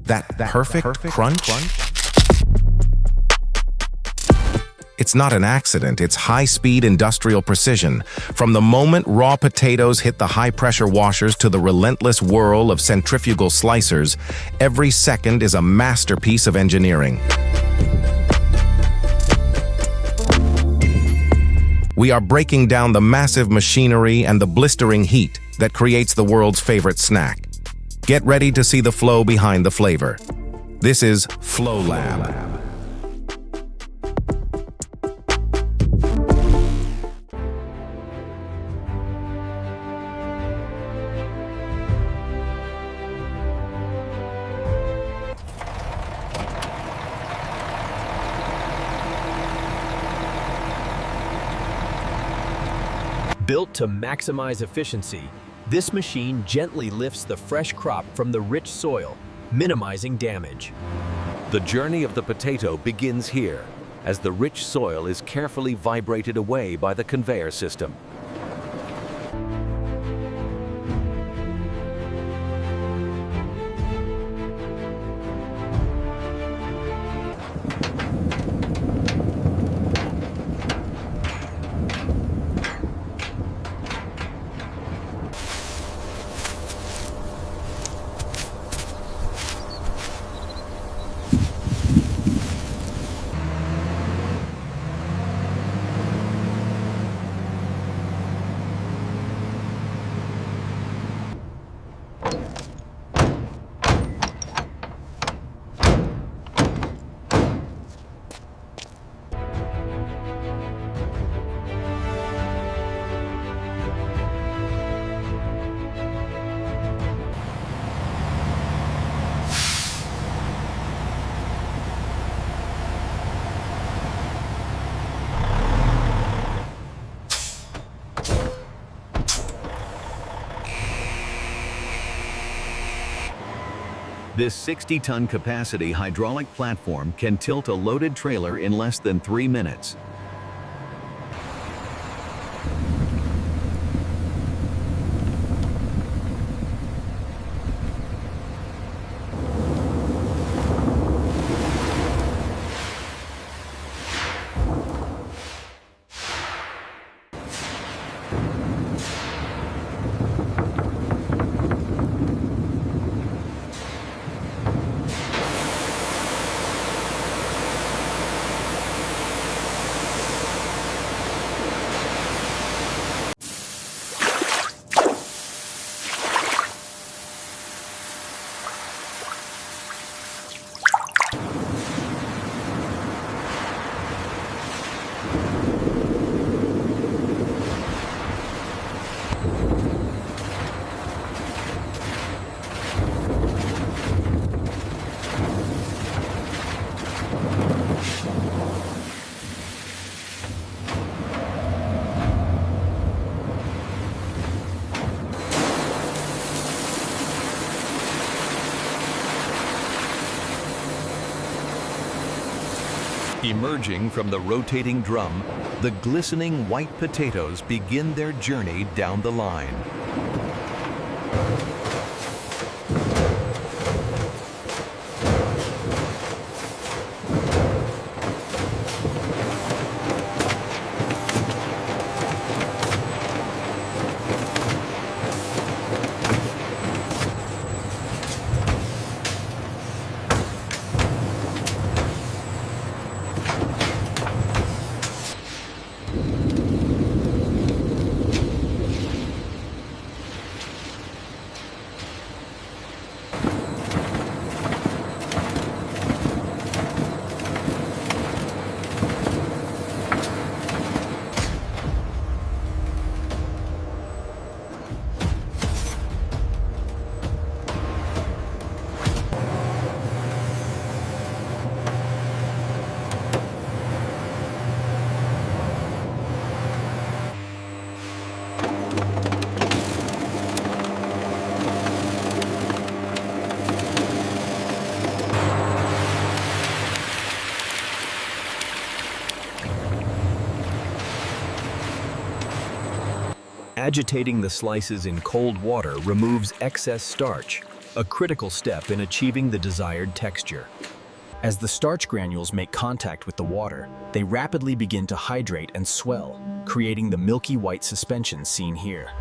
That perfect crunch? It's not an accident, it's high-speed industrial precision. From the moment raw potatoes hit the high-pressure washers to the relentless whirl of centrifugal slicers, every second is a masterpiece of engineering. We are breaking down the massive machinery and the blistering heat that creates the world's favorite snack. Get ready to see the flow behind the flavor. This is Flow Lab. Built to maximize efficiency, this machine gently lifts the fresh crop from the rich soil, minimizing damage. The journey of the potato begins here, as the rich soil is carefully vibrated away by the conveyor system. This 60-ton capacity hydraulic platform can tilt a loaded trailer in less than 3 minutes. Emerging from the rotating drum, the glistening white potatoes begin their journey down the line. Agitating the slices in cold water removes excess starch, a critical step in achieving the desired texture. As the starch granules make contact with the water, they rapidly begin to hydrate and swell, creating the milky white suspension seen here.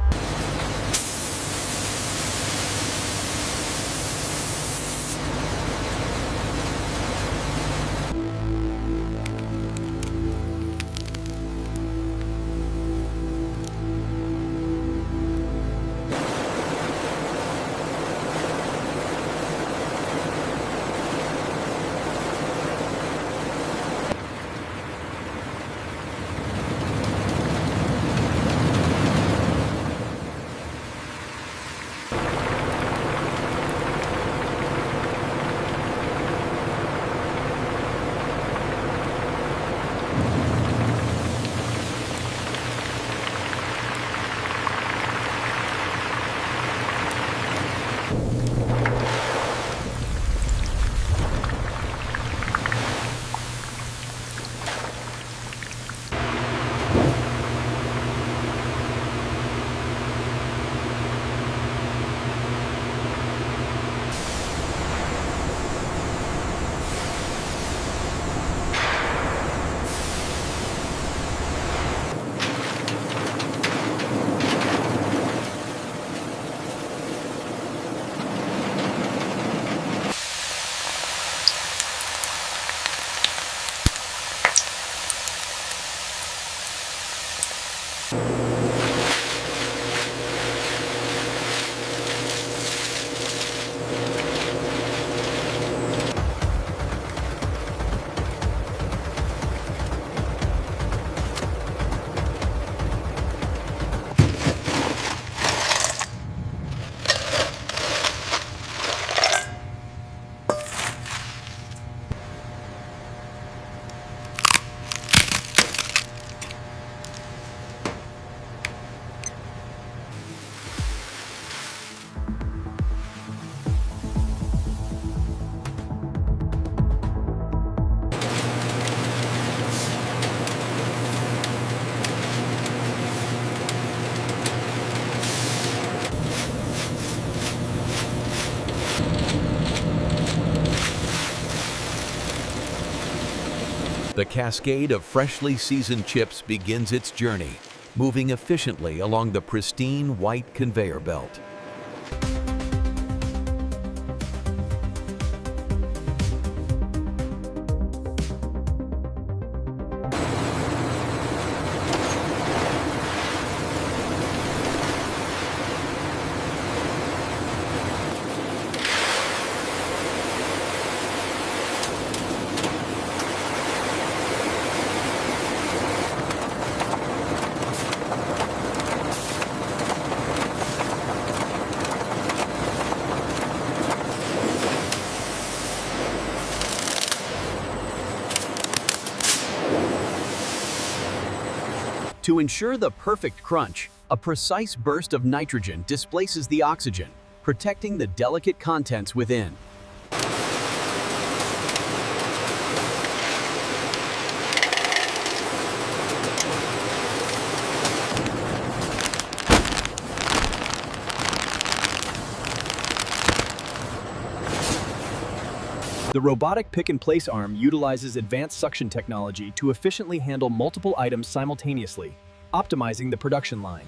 The cascade of freshly seasoned chips begins its journey, moving efficiently along the pristine white conveyor belt. To ensure the perfect crunch, a precise burst of nitrogen displaces the oxygen, protecting the delicate contents within. The robotic pick-and-place arm utilizes advanced suction technology to efficiently handle multiple items simultaneously, optimizing the production line.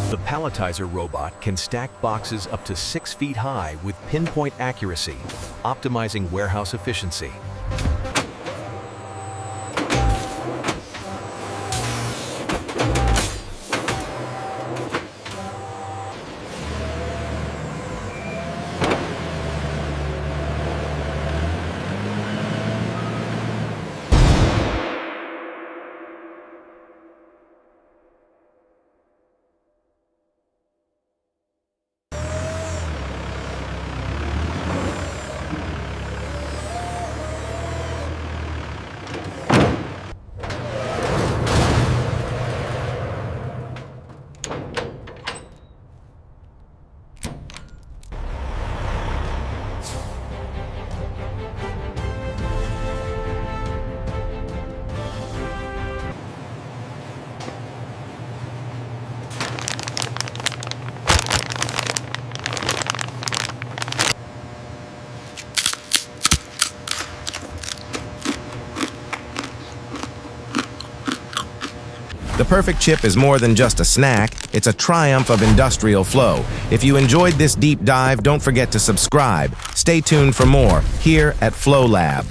The palletizer robot can stack boxes up to 6 feet high with pinpoint accuracy, optimizing warehouse efficiency. The perfect chip is more than just a snack, it's a triumph of industrial flow. If you enjoyed this deep dive, don't forget to subscribe. Stay tuned for more here at Flow Lab.